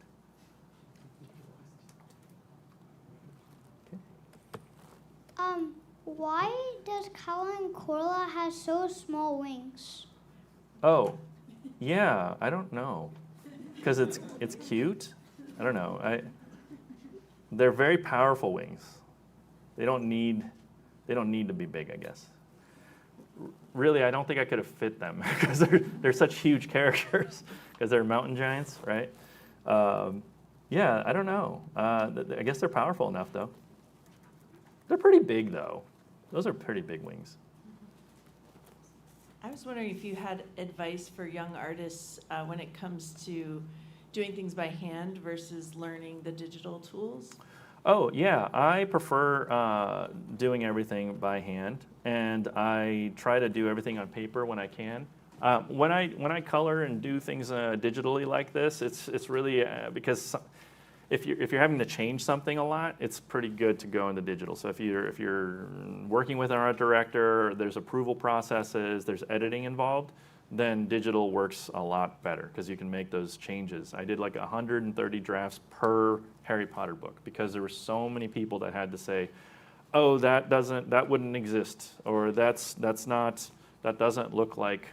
Speaker 7: Why does Colin Corla have so small wings?
Speaker 2: Oh, yeah, I don't know. Because it's cute. I don't know. They're very powerful wings. They don't need to be big, I guess. Really, I don't think I could have fit them because they're such huge characters because they're mountain giants, right? Yeah, I don't know. I guess they're powerful enough, though. They're pretty big, though. Those are pretty big wings.
Speaker 8: I was wondering if you had advice for young artists when it comes to doing things by hand versus learning the digital tools.
Speaker 2: Oh, yeah, I prefer doing everything by hand, and I try to do everything on paper when I can. When I color and do things digitally like this, it's really because if you're having to change something a lot, it's pretty good to go into digital. So if you're working with an art director, there's approval processes, there's editing involved, then digital works a lot better because you can make those changes. I did like 130 drafts per Harry Potter book because there were so many people that had to say, oh, that wouldn't exist, or that doesn't look like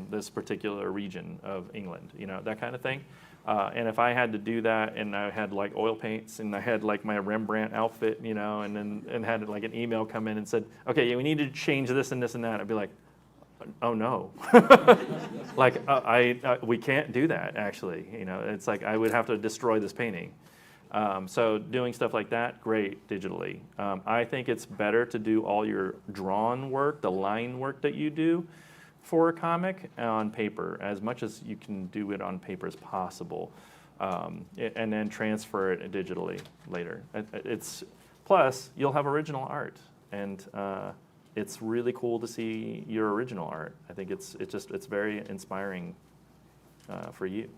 Speaker 2: this particular region of England, that kind of thing. And if I had to do that, and I had like oil paints, and I had like my Rembrandt outfit, and had like an email come in and said, okay, we need to change this and this and that, I'd be like, oh no, like we can't do that. Actually, it's like I would have to destroy this painting. So doing stuff like that, great digitally. I think it's better to do all your drawn work, the line work that you do for a comic on paper, as much as you can do it on paper as possible, and then transfer it digitally later. Plus you'll have original art, and it's really cool to see your original art. I think it's very inspiring for you.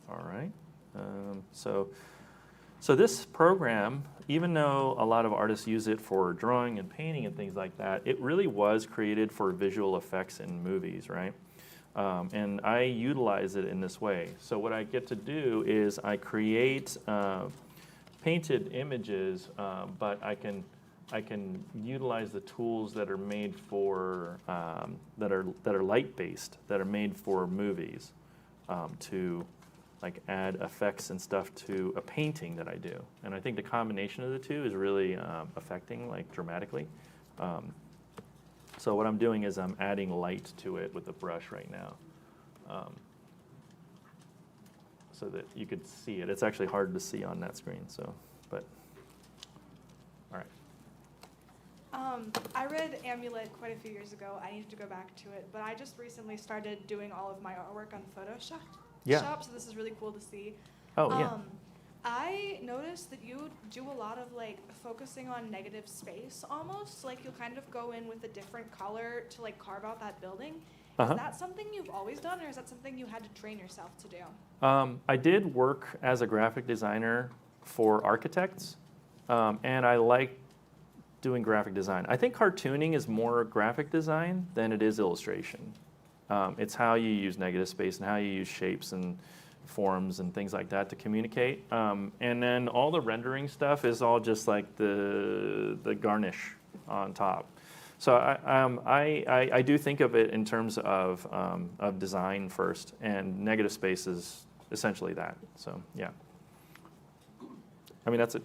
Speaker 2: All right. So this program, even though a lot of artists use it for drawing and painting and things like that, it really was created for visual effects in movies, right? And I utilize it in this way. So what I get to do is I create painted images, but I can utilize the tools that are made for that are light based, that are made for movies, to like add effects and stuff to a painting that I do. And I think the combination of the two is really affecting like dramatically. So what I'm doing is I'm adding light to it with a brush right now, so that you could see it. It's actually hard to see on that screen, but all right.
Speaker 9: I read Amulet quite a few years ago. I needed to go back to it, but I just recently started doing all of my artwork on Photoshop.
Speaker 2: Yeah.
Speaker 9: So this is really cool to see.
Speaker 2: Oh, yeah.
Speaker 9: I noticed that you do a lot of like focusing on negative space almost. Like you'll kind of go in with a different color to like carve out that building.
Speaker 2: Uh-huh.
Speaker 9: Is that something you've always done, or is that something you had to train yourself to do?
Speaker 2: I did work as a graphic designer for architects, and I like doing graphic design. I think cartooning is more graphic design than it is illustration. It's how you use negative space and how you use shapes and forms and things like that to communicate. And then all the rendering stuff is all just like the garnish on top. So I do think of it in terms of design first, and negative space is essentially that. So yeah, I mean that's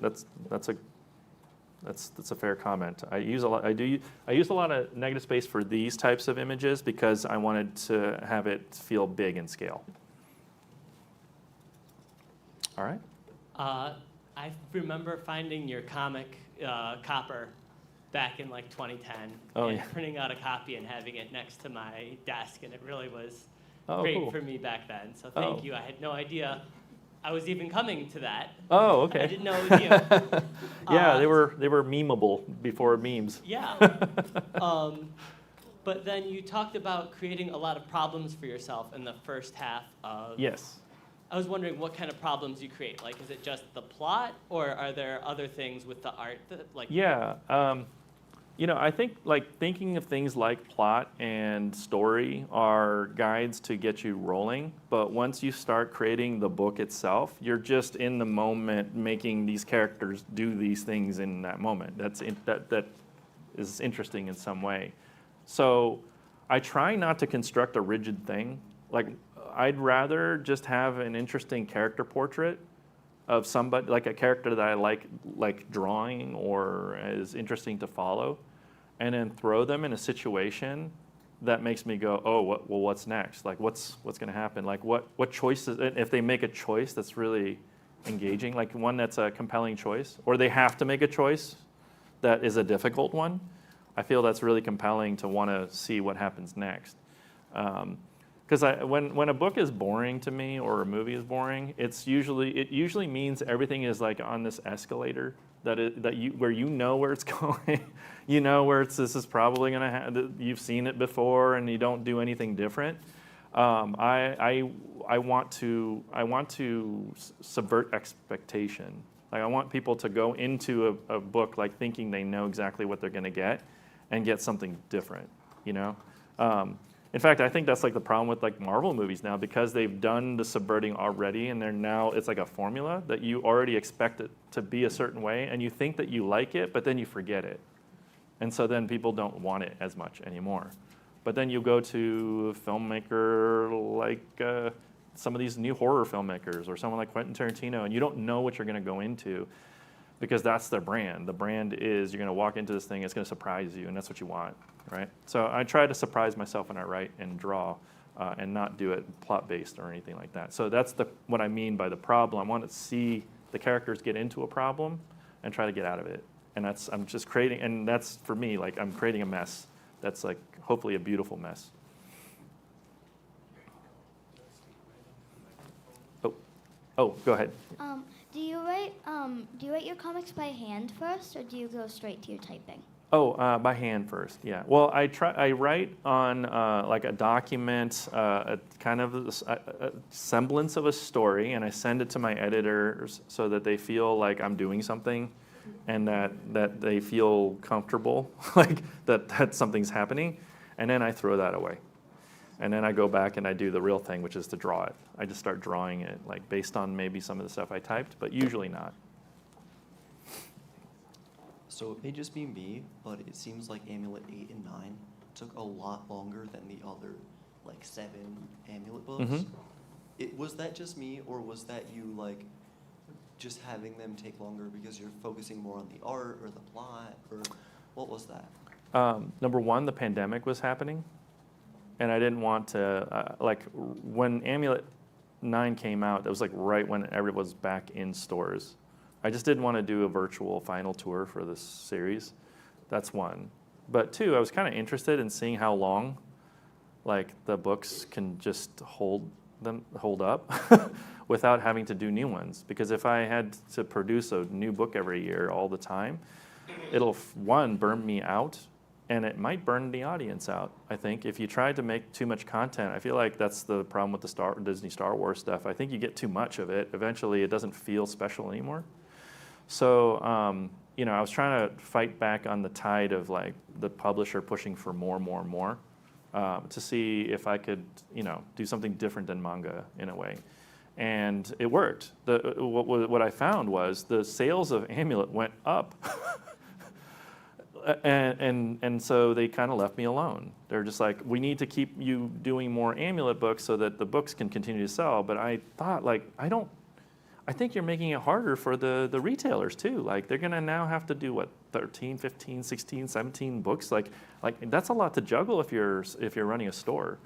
Speaker 2: a fair comment. I use a lot of negative space for these types of images because I wanted to have it feel big in scale. All right.
Speaker 10: I remember finding your comic Copper back in like 2010, and printing out a copy and having it next to my desk, and it really was great for me back then. So thank you. I had no idea I was even coming to that.
Speaker 2: Oh, okay.
Speaker 10: I didn't know it was you.
Speaker 2: Yeah, they were memeable before memes.
Speaker 10: Yeah. But then you talked about creating a lot of problems for yourself in the first half of.
Speaker 2: Yes.
Speaker 10: I was wondering what kind of problems you create. Like, is it just the plot, or are there other things with the art that, like?
Speaker 2: Yeah. I think like thinking of things like plot and story are guides to get you rolling. But once you start creating the book itself, you're just in the moment making these characters do these things in that moment. That is interesting in some way. So I try not to construct a rigid thing. Like I'd rather just have an interesting character portrait of somebody, like a character that I like drawing or is interesting to follow, and then throw them in a situation that makes me go, oh, what's next? Like, what's going to happen? Like, what choices? If they make a choice that's really engaging, like one that's a compelling choice, or they have to make a choice, that is a difficult one, I feel that's really compelling to want to see what happens next. Because when a book is boring to me or a movie is boring, it usually means everything is like on this escalator where you know where it's going, you know where this is probably going to happen. You've seen it before, and you don't do anything different. I want to subvert expectation. Like I want people to go into a book like thinking they know exactly what they're going to get, and get something different. You know. In fact, I think that's like the problem with like Marvel movies now, because they've done the subverting already, and it's like a formula that you already expect it to be a certain way, and you think that you like it, but then you forget it. And so then people don't want it as much anymore. But then you go to a filmmaker like some of these new horror filmmakers or someone like Quentin Tarantino, and you don't know what you're going to go into because that's their brand. The brand is you're going to walk into this thing, it's going to surprise you, and that's what you want, right? So I try to surprise myself when I write and draw and not do it plot-based or anything like that. So that's what I mean by the problem. I want to see the characters get into a problem and try to get out of it. And I'm just creating, and that's for me, like I'm creating a mess that's like hopefully a beautiful mess. Oh, go ahead.
Speaker 7: Do you write your comics by hand first, or do you go straight to your typing?
Speaker 2: Oh, by hand first, yeah. Well, I write on like a document, a kind of a semblance of a story, and I send it to my editors so that they feel like I'm doing something, and that they feel comfortable, like that something's happening, and then I throw that away. And then I go back and I do the real thing, which is to draw it. I just start drawing it, like based on maybe some of the stuff I typed, but usually not.
Speaker 11: So it may just be me, but it seems like Amulet 8 and 9 took a lot longer than the other, like 7 Amulet books.
Speaker 2: Mm-hmm.
Speaker 11: Was that just me, or was that you like just having them take longer because you're focusing more on the art or the plot, or what was that?
Speaker 2: Number one, the pandemic was happening, and I didn't want to, like when Amulet 9 came out, that was like right when everyone was back in stores. I just didn't want to do a virtual final tour for this series. That's one. But two, I was kind of interested in seeing how long like the books can just hold up without having to do new ones. Because if I had to produce a new book every year all the time, it'll, one, burn me out, and it might burn the audience out, I think. If you try to make too much content, I feel like that's the problem with the Disney Star Wars stuff. I think you get too much of it. Eventually, it doesn't feel special anymore. So, I was trying to fight back on the tide of like the publisher pushing for more to see if I could, do something different than manga in a way. And it worked. What I found was the sales of Amulet went up. And so they kind of left me alone. They're just like, we need to keep you doing more Amulet books so that the books can continue to sell. But I thought, like, I think you're making it harder for the retailers too. Like they're gonna now have to do 13, 15, 16, 17 books. Like that's a lot to juggle if you're running a store.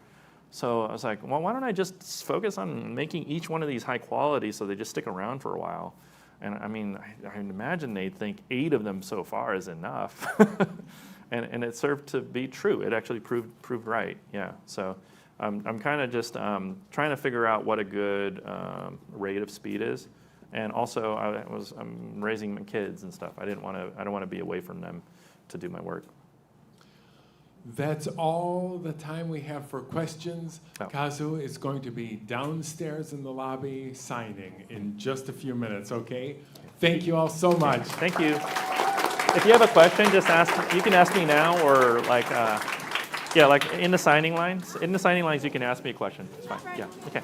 Speaker 2: So I was like, well, why don't I just focus on making each one of these high quality so they just stick around for a while? And I mean, I imagine they think 8 of them so far is enough. and it served to be true. It actually proved right. Yeah. So I'm kind of just trying to figure out what a good rate of speed is, and also I'm raising my kids and stuff. I don't want to be away from them to do my work.
Speaker 1: That's all the time we have for questions.
Speaker 2: Oh.
Speaker 1: Kazu is going to be downstairs in the lobby signing in just a few minutes. Okay. Thank you all so much.
Speaker 2: Thank you. If you have a question, just ask. You can ask me now, or like. Yeah, like in the signing lines. In the signing lines, you can ask me a question. It's fine. Yeah. Okay.